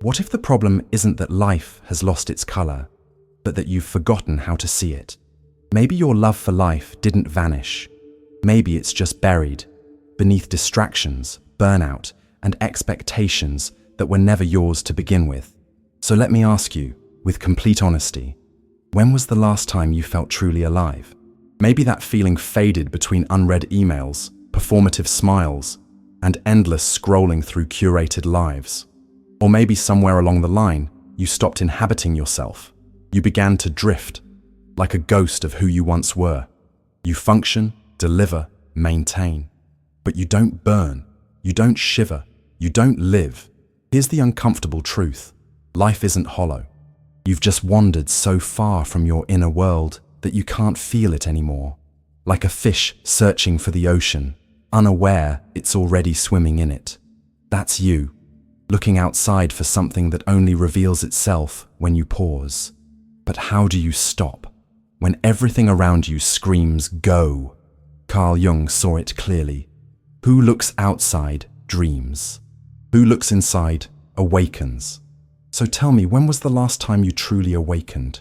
What if the problem isn't that life has lost its color, but that you've forgotten how to see it? Maybe your love for life didn't vanish. Maybe it's just buried beneath distractions, burnout, and expectations that were never yours to begin with. So let me ask you, with complete honesty, when was the last time you felt truly alive? Maybe that feeling faded between unread emails, performative smiles, and endless scrolling through curated lives. Or maybe somewhere along the line, you stopped inhabiting yourself. You began to drift, like a ghost of who you once were. You function, deliver, maintain. But you don't burn, you don't shiver, you don't live. Here's the uncomfortable truth. Life isn't hollow. You've just wandered so far from your inner world that you can't feel it anymore. Like a fish searching for the ocean, unaware it's already swimming in it. That's you, looking outside for something that only reveals itself when you pause. But how do you stop when everything around you screams, "Go"? Carl Jung saw it clearly. Who looks outside dreams. Who looks inside awakens. So tell me, when was the last time you truly awakened?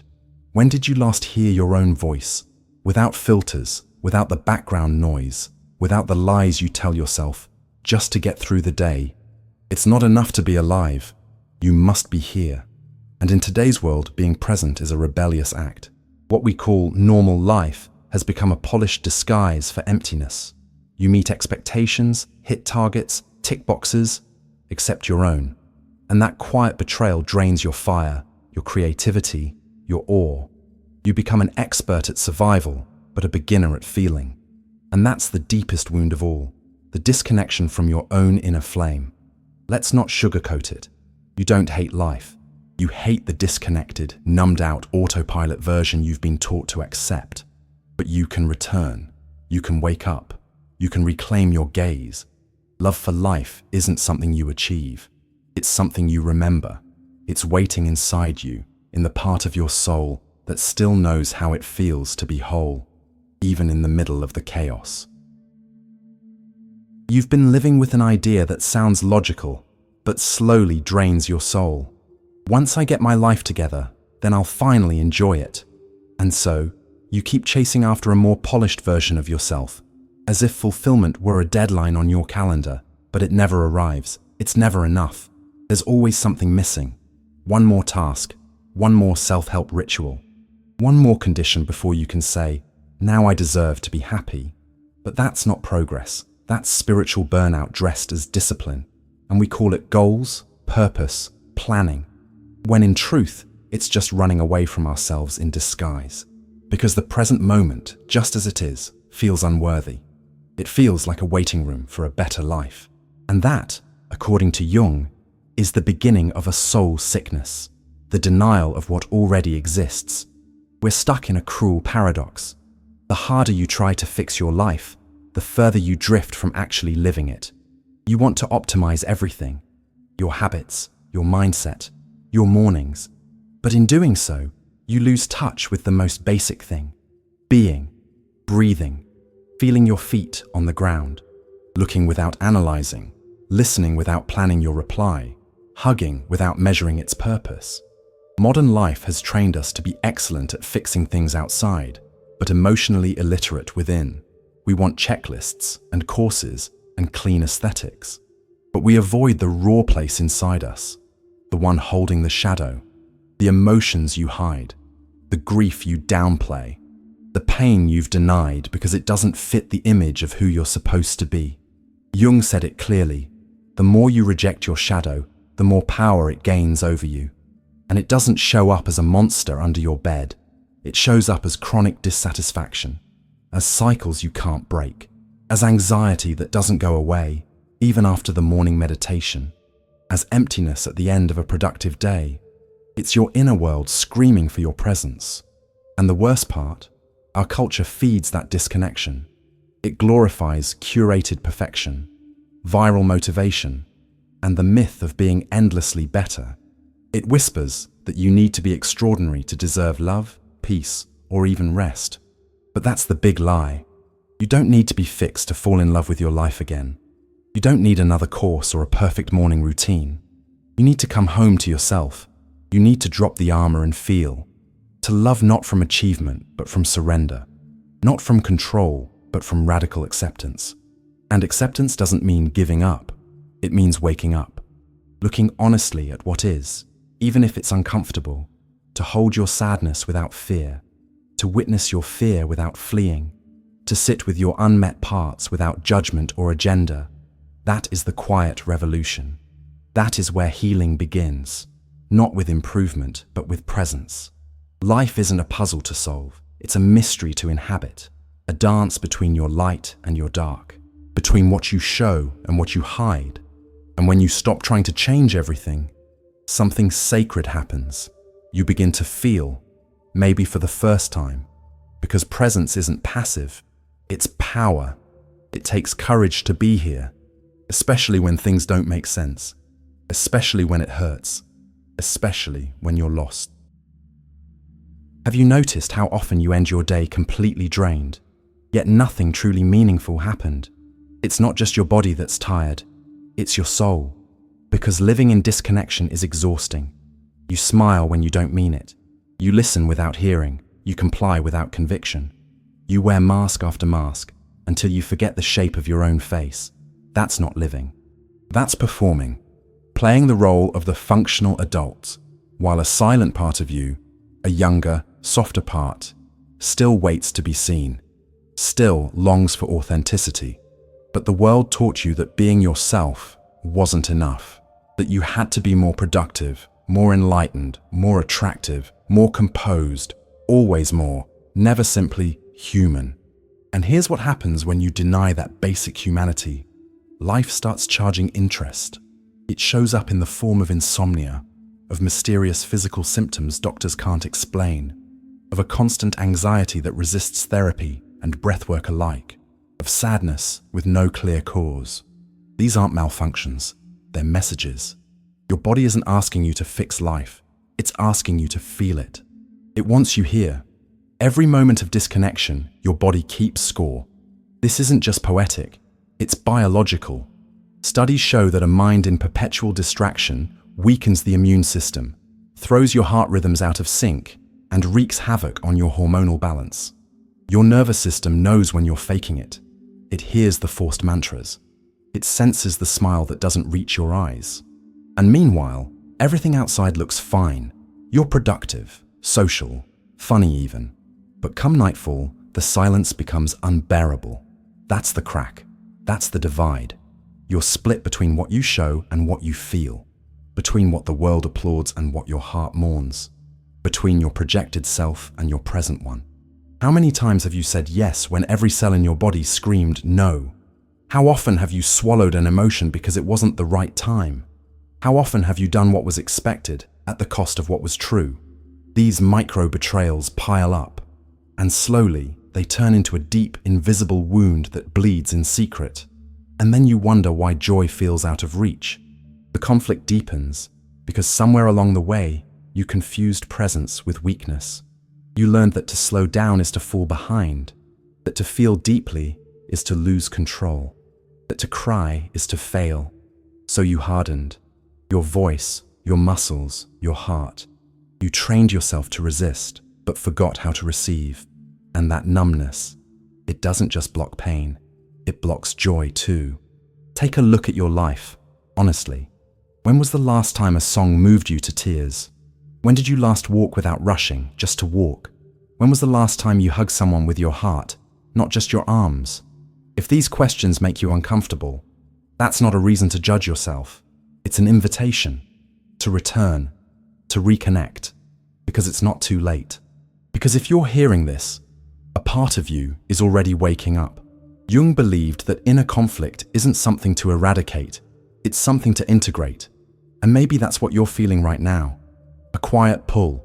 When did you last hear your own voice? Without filters, without the background noise, without the lies you tell yourself, just to get through the day. It's not enough to be alive. You must be here. And in today's world, being present is a rebellious act. What we call normal life has become a polished disguise for emptiness. You meet expectations, hit targets, tick boxes, except your own. And that quiet betrayal drains your fire, your creativity, your awe. You become an expert at survival, but a beginner at feeling. And that's the deepest wound of all, the disconnection from your own inner flame. Let's not sugarcoat it. You don't hate life. You hate the disconnected, numbed-out autopilot version you've been taught to accept. But you can return. You can wake up. You can reclaim your gaze. Love for life isn't something you achieve. It's something you remember. It's waiting inside you, in the part of your soul that still knows how it feels to be whole, even in the middle of the chaos. You've been living with an idea that sounds logical, but slowly drains your soul. Once I get my life together, then I'll finally enjoy it. And so, you keep chasing after a more polished version of yourself, as if fulfillment were a deadline on your calendar, but it never arrives. It's never enough. There's always something missing. One more task, one more self-help ritual, one more condition before you can say, now I deserve to be happy. But that's not progress. That's spiritual burnout dressed as discipline. And we call it goals, purpose, planning. When in truth, it's just running away from ourselves in disguise. Because the present moment, just as it is, feels unworthy. It feels like a waiting room for a better life. And that, according to Jung, is the beginning of a soul sickness, the denial of what already exists. We're stuck in a cruel paradox. The harder you try to fix your life, the further you drift from actually living it. You want to optimize everything, your habits, your mindset, your mornings. But in doing so, you lose touch with the most basic thing: being, breathing, feeling your feet on the ground, looking without analyzing, listening without planning your reply, hugging without measuring its purpose. Modern life has trained us to be excellent at fixing things outside, but emotionally illiterate within. We want checklists and courses and clean aesthetics. But we avoid the raw place inside us, the one holding the shadow, the emotions you hide, the grief you downplay, the pain you've denied because it doesn't fit the image of who you're supposed to be. Jung said it clearly: the more you reject your shadow, the more power it gains over you. And it doesn't show up as a monster under your bed. It shows up as chronic dissatisfaction, as cycles you can't break, as anxiety that doesn't go away, even after the morning meditation, as emptiness at the end of a productive day. It's your inner world screaming for your presence. And the worst part, our culture feeds that disconnection. It glorifies curated perfection, viral motivation, and the myth of being endlessly better. It whispers that you need to be extraordinary to deserve love, peace, or even rest. But that's the big lie. You don't need to be fixed to fall in love with your life again. You don't need another course or a perfect morning routine. You need to come home to yourself. You need to drop the armor and feel. To love not from achievement, but from surrender. Not from control, but from radical acceptance. And acceptance doesn't mean giving up. It means waking up. Looking honestly at what is, even if it's uncomfortable. To hold your sadness without fear. To witness your fear without fleeing. To sit with your unmet parts without judgment or agenda. That is the quiet revolution. That is where healing begins. Not with improvement, but with presence. Life isn't a puzzle to solve. It's a mystery to inhabit. A dance between your light and your dark. Between what you show and what you hide. And when you stop trying to change everything, something sacred happens. You begin to feel, maybe for the first time. Because presence isn't passive, it's power. It takes courage to be here, especially when things don't make sense, especially when it hurts, especially when you're lost. Have you noticed how often you end your day completely drained, yet nothing truly meaningful happened? It's not just your body that's tired, it's your soul. Because living in disconnection is exhausting. You smile when you don't mean it. You listen without hearing. You comply without conviction. You wear mask after mask until you forget the shape of your own face. That's not living. That's performing, playing the role of the functional adult, while a silent part of you, a younger, softer part, still waits to be seen, still longs for authenticity. But the world taught you that being yourself wasn't enough, that you had to be more productive, more enlightened, more attractive, more composed, always more, never simply human. And here's what happens when you deny that basic humanity. Life starts charging interest. It shows up in the form of insomnia, of mysterious physical symptoms doctors can't explain, of a constant anxiety that resists therapy and breathwork alike, of sadness with no clear cause. These aren't malfunctions, they're messages. Your body isn't asking you to fix life, it's asking you to feel it. It wants you here. Every moment of disconnection, your body keeps score. This isn't just poetic, it's biological. Studies show that a mind in perpetual distraction weakens the immune system, throws your heart rhythms out of sync, and wreaks havoc on your hormonal balance. Your nervous system knows when you're faking it. It hears the forced mantras. It senses the smile that doesn't reach your eyes. And meanwhile, everything outside looks fine. You're productive, social, funny even. But come nightfall, the silence becomes unbearable. That's the crack. That's the divide. You're split between what you show and what you feel. Between what the world applauds and what your heart mourns. Between your projected self and your present one. How many times have you said yes when every cell in your body screamed no? How often have you swallowed an emotion because it wasn't the right time? How often have you done what was expected at the cost of what was true? These micro-betrayals pile up, and slowly they turn into a deep, invisible wound that bleeds in secret. And then you wonder why joy feels out of reach. The conflict deepens because somewhere along the way, you confused presence with weakness. You learned that to slow down is to fall behind, that to feel deeply is to lose control, that to cry is to fail. So you hardened. Your voice, your muscles, your heart. You trained yourself to resist, but forgot how to receive. And that numbness, it doesn't just block pain, it blocks joy too. Take a look at your life, honestly. When was the last time a song moved you to tears? When did you last walk without rushing, just to walk? When was the last time you hugged someone with your heart, not just your arms? If these questions make you uncomfortable, that's not a reason to judge yourself. It's an invitation to return, to reconnect, because it's not too late. Because if you're hearing this, a part of you is already waking up. Jung believed that inner conflict isn't something to eradicate, it's something to integrate. And maybe that's what you're feeling right now. A quiet pull,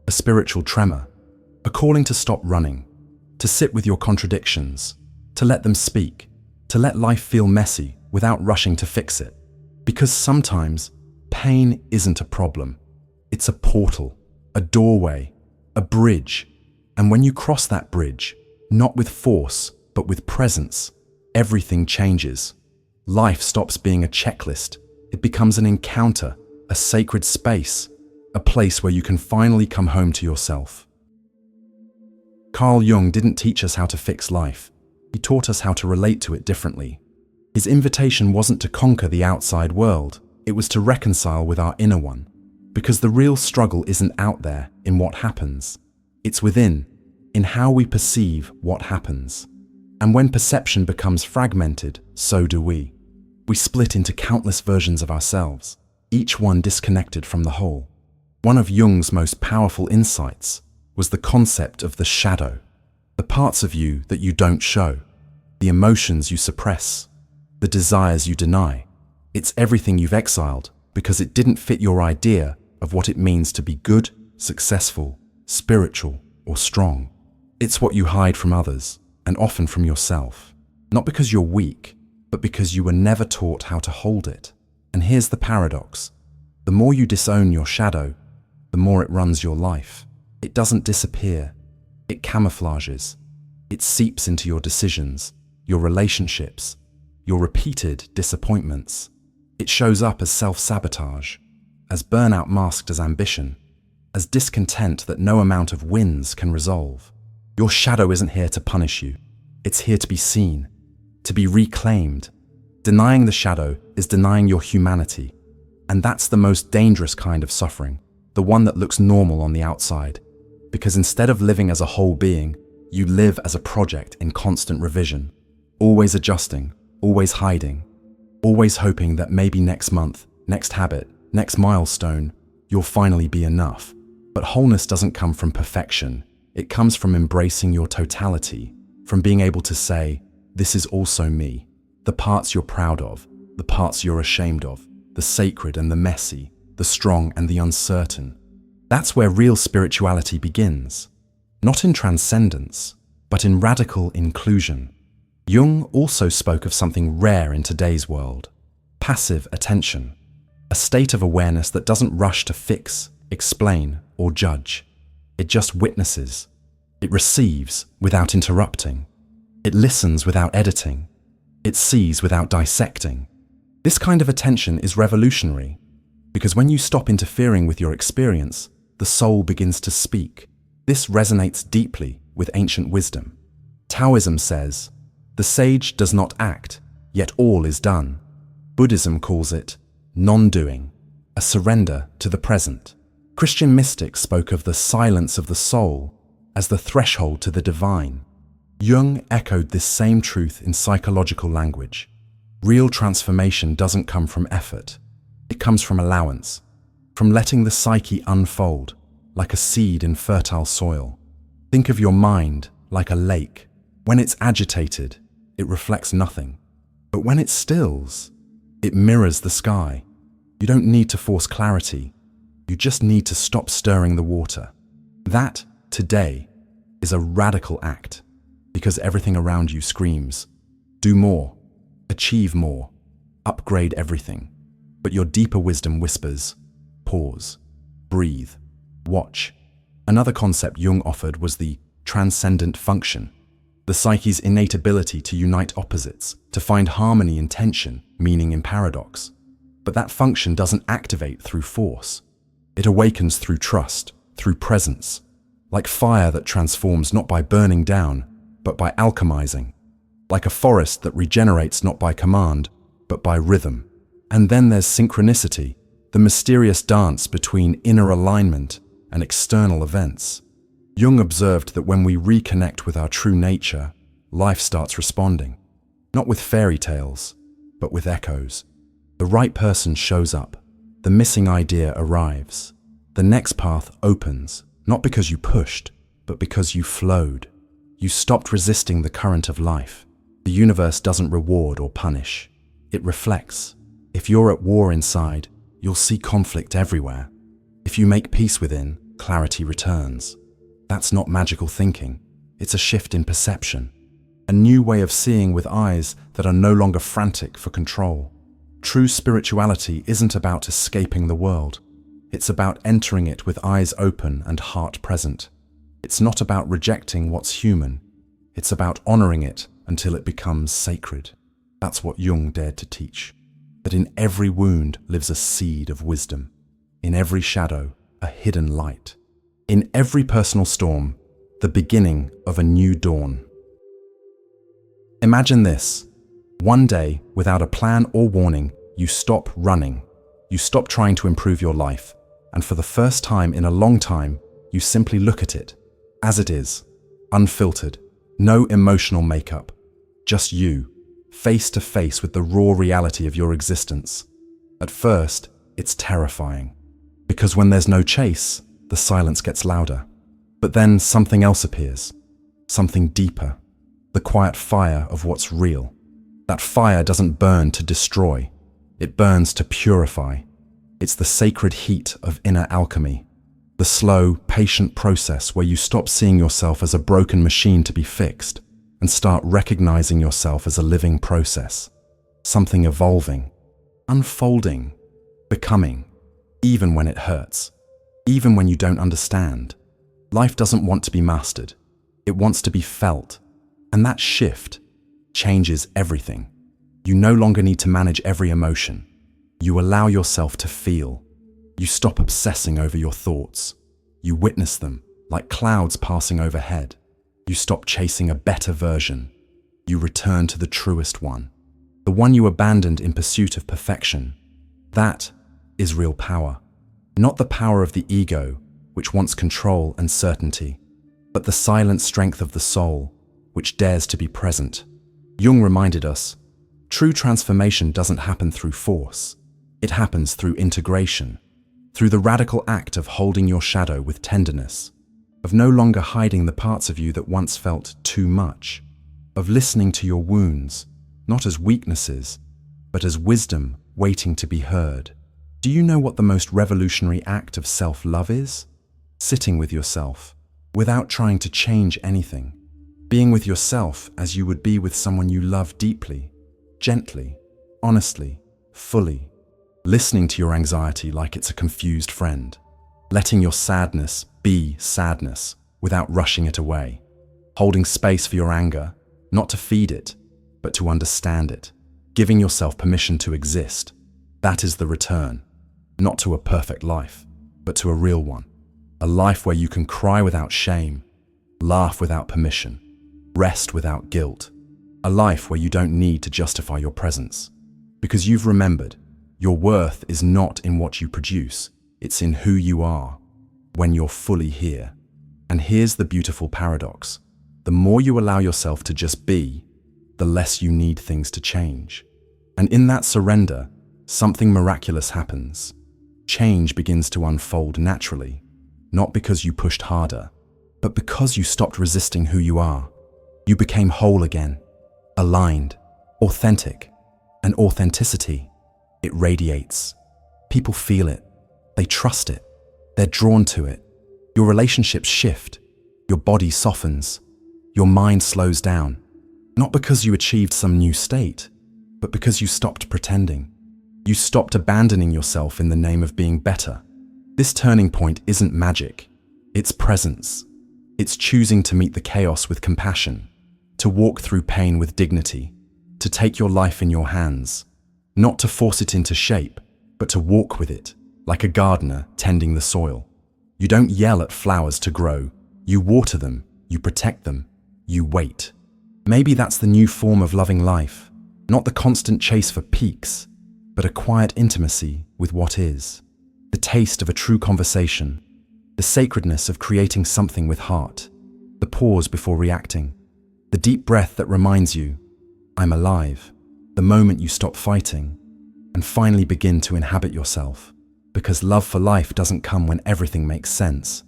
a spiritual tremor, a calling to stop running, to sit with your contradictions, to let them speak, to let life feel messy without rushing to fix it. Because sometimes pain isn't a problem. It's a portal, a doorway, a bridge. And when you cross that bridge, not with force, but with presence, everything changes. Life stops being a checklist. It becomes an encounter, a a sacred space, a place where you can finally come home to yourself. Carl Jung didn't teach us how to fix life. He taught us how to relate to it differently. His invitation wasn't to conquer the outside world, it was to reconcile with our inner one. Because the real struggle isn't out there in what happens. It's within, in how we perceive what happens. And when perception becomes fragmented, so do we. We split into countless versions of ourselves, each one disconnected from the whole. One of Jung's most powerful insights was the concept of the shadow, the parts of you that you don't show, the emotions you suppress, the desires you deny. It's everything you've exiled because it didn't fit your idea of what it means to be good, successful, spiritual, or strong. It's what you hide from others, and often from yourself. Not because you're weak, but because you were never taught how to hold it. And here's the paradox. The more you disown your shadow, the more it runs your life. It doesn't disappear. It camouflages. It seeps into your decisions, your relationships, your repeated disappointments. It shows up as self-sabotage, as burnout masked as ambition, as discontent that no amount of wins can resolve. Your shadow isn't here to punish you. It's here to be seen, to be reclaimed. Denying the shadow is denying your humanity. And that's the most dangerous kind of suffering, the one that looks normal on the outside. Because instead of living as a whole being, you live as a project in constant revision, always adjusting, always hiding, always hoping that maybe next month, next habit, next milestone, you'll finally be enough. But wholeness doesn't come from perfection. It comes from embracing your totality, from being able to say, this is also me, the parts you're proud of, the parts you're ashamed of, the sacred and the messy, the strong and the uncertain. That's where real spirituality begins, not in transcendence, but in radical inclusion. Jung also spoke of something rare in today's world, passive attention, a state of awareness that doesn't rush to fix, explain, or judge. It just witnesses. It receives without interrupting. It listens without editing. It sees without dissecting. This kind of attention is revolutionary, because when you stop interfering with your experience, the soul begins to speak. This resonates deeply with ancient wisdom. Taoism says, the sage does not act, yet all is done. Buddhism calls it non-doing, a surrender to the present. Christian mystics spoke of the silence of the soul as the threshold to the divine. Jung echoed this same truth in psychological language. Real transformation doesn't come from effort. It comes from allowance, from letting the psyche unfold, like a seed in fertile soil. Think of your mind like a lake. When it's agitated, it reflects nothing. But when it stills, it mirrors the sky. You don't need to force clarity. You just need to stop stirring the water. That, today, is a radical act, because everything around you screams, do more, achieve more, upgrade everything. But your deeper wisdom whispers, pause, breathe, watch. Another concept Jung offered was the transcendent function, the psyche's innate ability to unite opposites, to find harmony in tension, meaning in paradox. But that function doesn't activate through force. It awakens through trust, through presence, like fire that transforms not by burning down, but by alchemizing, like a forest that regenerates not by command, but by rhythm. And then there's synchronicity, the mysterious dance between inner alignment and external events. Jung observed that when we reconnect with our true nature, life starts responding, not with fairy tales, but with echoes. The right person shows up. The missing idea arrives. The next path opens, not because you pushed, but because you flowed. You stopped resisting the current of life. The universe doesn't reward or punish. It reflects. If you're at war inside, you'll see conflict everywhere. If you make peace within, clarity returns. That's not magical thinking. It's a shift in perception. A new way of seeing with eyes that are no longer frantic for control. True spirituality isn't about escaping the world. It's about entering it with eyes open and heart present. It's not about rejecting what's human. It's about honoring it until it becomes sacred. That's what Jung dared to teach. That in every wound lives a seed of wisdom. in every shadow, a hidden light. In every personal storm, the beginning of a new dawn. Imagine this. One day, without a plan or warning, you stop running. You stop trying to improve your life. And for the first time in a long time, you simply look at it as it is, unfiltered, no emotional makeup, just you, face to face with the raw reality of your existence. At first, it's terrifying, because when there's no chase, the silence gets louder. But then something else appears, something deeper, the quiet fire of what's real. That fire doesn't burn to destroy, it burns to purify. It's the sacred heat of inner alchemy, the slow, patient process where you stop seeing yourself as a broken machine to be fixed and start recognizing yourself as a living process, something evolving, unfolding, becoming, even when it hurts, even when you don't understand. Life doesn't want to be mastered, it wants to be felt, and that shift changes everything. You no longer need to manage every emotion. You allow yourself to feel. You stop obsessing over your thoughts. You witness them like clouds passing overhead. You stop chasing a better version. You return to the truest one, the one you abandoned in pursuit of perfection. That is real power. Not the power of the ego, which wants control and certainty, but the silent strength of the soul, which dares to be present. Jung reminded us, true transformation doesn't happen through force. It happens through integration, through the radical act of holding your shadow with tenderness, of no longer hiding the parts of you that once felt too much, of listening to your wounds, not as weaknesses, but as wisdom waiting to be heard. Do you know what the most revolutionary act of self-love is? Sitting with yourself, without trying to change anything. Being with yourself as you would be with someone you love deeply, gently, honestly, fully. Listening to your anxiety like it's a confused friend. Letting your sadness be sadness without rushing it away. Holding space for your anger, not to feed it, but to understand it. Giving yourself permission to exist. That is the return. Not to a perfect life, but to a real one. A life where you can cry without shame, laugh without permission, rest without guilt. A life where you don't need to justify your presence. Because you've remembered, your worth is not in what you produce, it's in who you are, when you're fully here. And here's the beautiful paradox. The more you allow yourself to just be, the less you need things to change. And in that surrender, something miraculous happens. Change begins to unfold naturally, not because you pushed harder, but because you stopped resisting who you are. You became whole again, aligned, authentic, and authenticity. It radiates. People feel it. They trust it. They're drawn to it. Your relationships shift. Your body softens. Your mind slows down. Not because you achieved some new state, but because you stopped pretending. You stopped abandoning yourself in the name of being better. This turning point isn't magic. It's presence. It's choosing to meet the chaos with compassion, to walk through pain with dignity, to take your life in your hands. Not to force it into shape, but to walk with it, like a gardener tending the soil. You don't yell at flowers to grow. You water them, you protect them, you wait. Maybe that's the new form of loving life, not the constant chase for peaks, but a quiet intimacy with what is. The taste of a true conversation, the sacredness of creating something with heart, the pause before reacting, the deep breath that reminds you, I'm alive. The moment you stop fighting and finally begin to inhabit yourself, because love for life doesn't come when everything makes sense.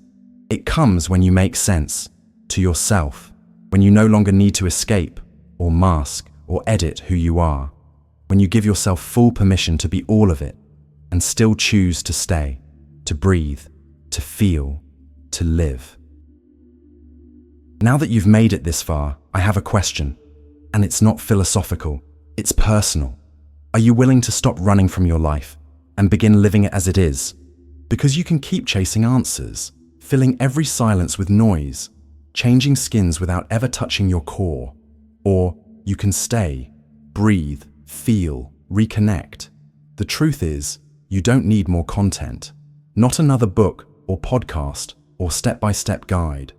It comes when you make sense to yourself, when you no longer need to escape or mask or edit who you are, when you give yourself full permission to be all of it and still choose to stay, to breathe, to feel, to live. Now that you've made it this far, I have a question, and it's not philosophical. It's personal. Are you willing to stop running from your life and begin living it as it is? Because you can keep chasing answers, filling every silence with noise, changing skins without ever touching your core. Or you can stay, breathe, feel, reconnect. The truth is, you don't need more content. Not another book or podcast or step-by-step guide.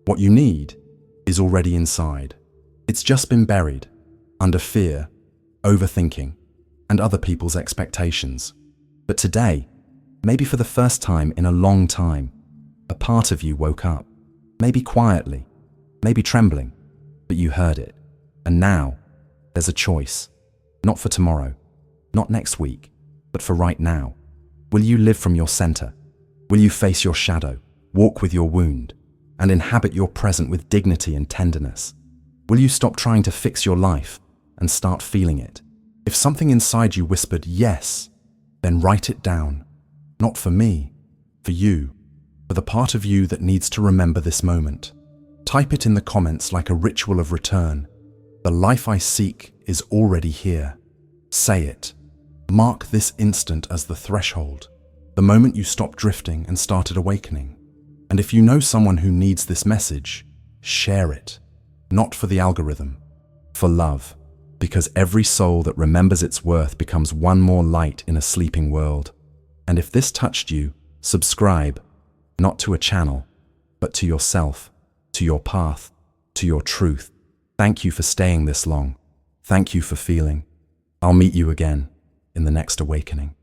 What you need is already inside. It's just been buried under fear, overthinking, and other people's expectations. But today, maybe for the first time in a long time, a part of you woke up. Maybe quietly, maybe trembling, but you heard it. And now, there's a choice. Not for tomorrow, not next week, but for right now. Will you live from your center? Will you face your shadow, walk with your wound, and inhabit your present with dignity and tenderness? Will you stop trying to fix your life and start feeling it? If something inside you whispered yes, then write it down. Not for me, for you, for the part of you that needs to remember this moment. Type it in the comments like a ritual of return. The life I seek is already here. Say it. Mark this instant as the threshold, the moment you stopped drifting and started awakening. And if you know someone who needs this message, share it. Not for the algorithm, for love. Because every soul that remembers its worth becomes one more light in a sleeping world. And if this touched you, subscribe, not to a channel, but to yourself, to your path, to your truth. Thank you for staying this long. Thank you for feeling. I'll meet you again in the next awakening.